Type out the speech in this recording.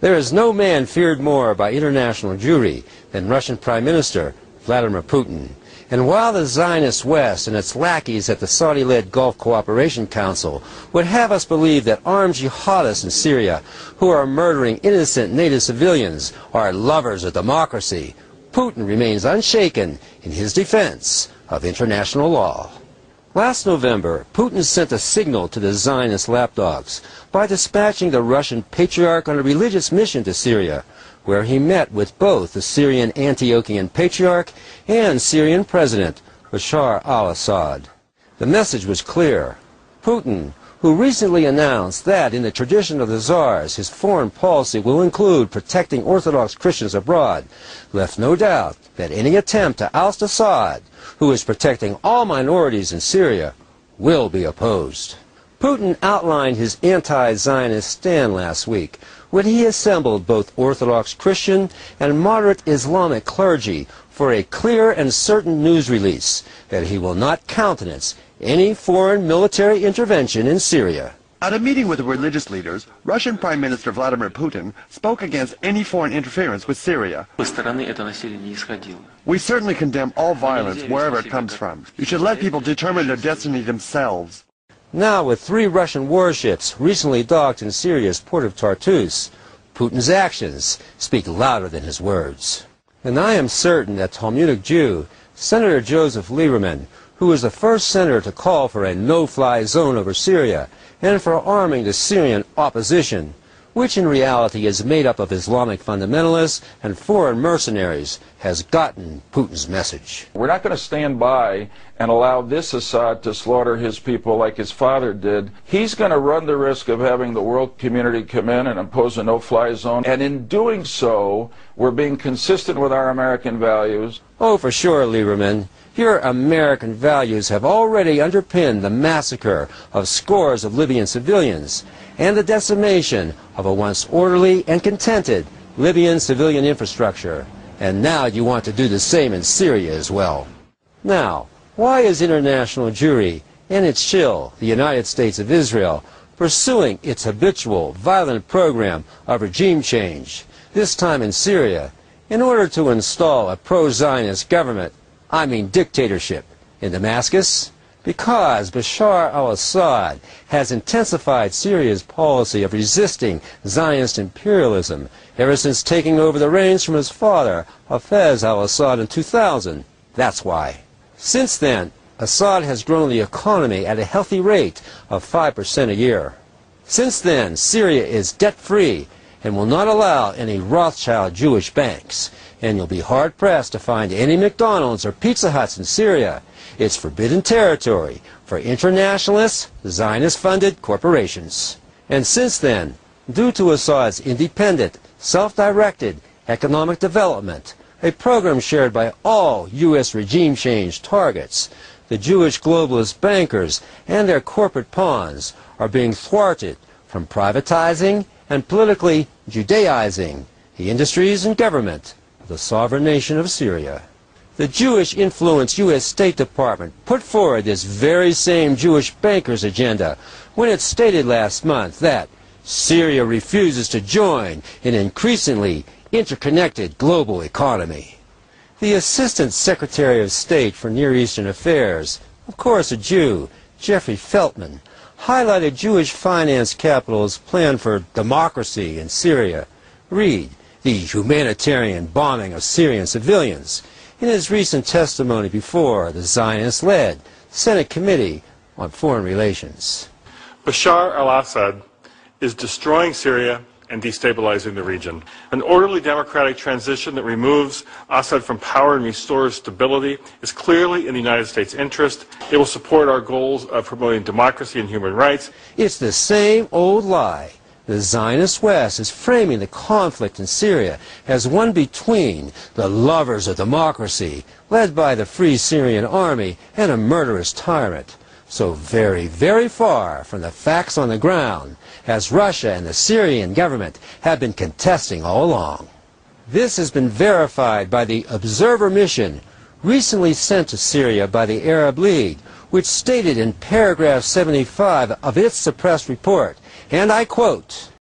There is no man feared more by international Jewry than Russian Prime Minister Vladimir Putin. And while the Zionist West and its lackeys at the Saudi-led Gulf Cooperation Council would have us believe that armed jihadists in Syria who are murdering innocent native civilians are lovers of democracy, Putin remains unshaken in his defense of international law. Last November, Putin sent a signal to the Zionist lapdogs by dispatching the Russian patriarch on a religious mission to Syria, where he met with both the Syrian Antiochian patriarch and Syrian President Bashar al-Assad. The message was clear. Putin, who recently announced that in the tradition of the Tsars his foreign policy will include protecting Orthodox Christians abroad, left no doubt that any attempt to oust Assad, who is protecting all minorities in Syria, will be opposed. Putin outlined his anti-Zionist stand last week when he assembled both Orthodox Christian and moderate Islamic clergy for a clear and certain news release that he will not countenance any foreign military intervention in Syria. At a meeting with the religious leaders, Russian Prime Minister Vladimir Putin spoke against any foreign interference with Syria. We certainly condemn all violence wherever it comes from. You should let people determine their destiny themselves. Now, with 3 Russian warships recently docked in Syria's port of Tartus, Putin's actions speak louder than his words. And I am certain that Talmudic Jew Senator Joseph Lieberman, who was the first senator to call for a no-fly zone over Syria and for arming the Syrian opposition, which in reality is made up of Islamic fundamentalists and foreign mercenaries, has gotten Putin's message. We're not going to stand by and allow this Assad to slaughter his people like his father did. He's going to run the risk of having the world community come in and impose a no-fly zone. And in doing so, we're being consistent with our American values. Oh, for sure, Lieberman. Your American values have already underpinned the massacre of scores of Libyan civilians and the decimation of a once orderly and contented Libyan civilian infrastructure. And now you want to do the same in Syria as well. Now, why is international Jewry and its shill, the United States of Israel, pursuing its habitual violent program of regime change, this time in Syria, in order to install a pro-Zionist government, I mean dictatorship, in Damascus? Because Bashar al-Assad has intensified Syria's policy of resisting Zionist imperialism ever since taking over the reins from his father, Hafez al-Assad, in 2000. That's why. Since then, Assad has grown the economy at a healthy rate of 5% a year. Since then, Syria is debt-free and will not allow any Rothschild Jewish banks. And you'll be hard-pressed to find any McDonald's or Pizza Huts in Syria. It's forbidden territory for internationalist, Zionist-funded corporations. And since then, due to Assad's independent, self-directed economic development, a program shared by all U.S. regime change targets, the Jewish globalist bankers and their corporate pawns are being thwarted from privatizing and politically Judaizing the industries and government of the sovereign nation of Syria. The Jewish-influenced U.S. State Department put forward this very same Jewish bankers' agenda when it stated last month that Syria refuses to join an increasingly interconnected global economy. The Assistant Secretary of State for Near Eastern Affairs, of course a Jew, Jeffrey Feltman, highlighted Jewish finance capital's plan for democracy in Syria. Read the humanitarian bombing of Syrian civilians in his recent testimony before the Zionist-led Senate Committee on Foreign Relations. Bashar al-Assad is destroying Syria and destabilizing the region. An orderly democratic transition that removes Assad from power and restores stability is clearly in the United States' interest. It will support our goals of promoting democracy and human rights. It's the same old lie. The Zionist West is framing the conflict in Syria as one between the lovers of democracy, led by the Free Syrian Army, and a murderous tyrant. So very, very far from the facts on the ground, as Russia and the Syrian government have been contesting all along. This has been verified by the Observer mission recently sent to Syria by the Arab League, which stated in paragraph 75 of its suppressed report, and I quote,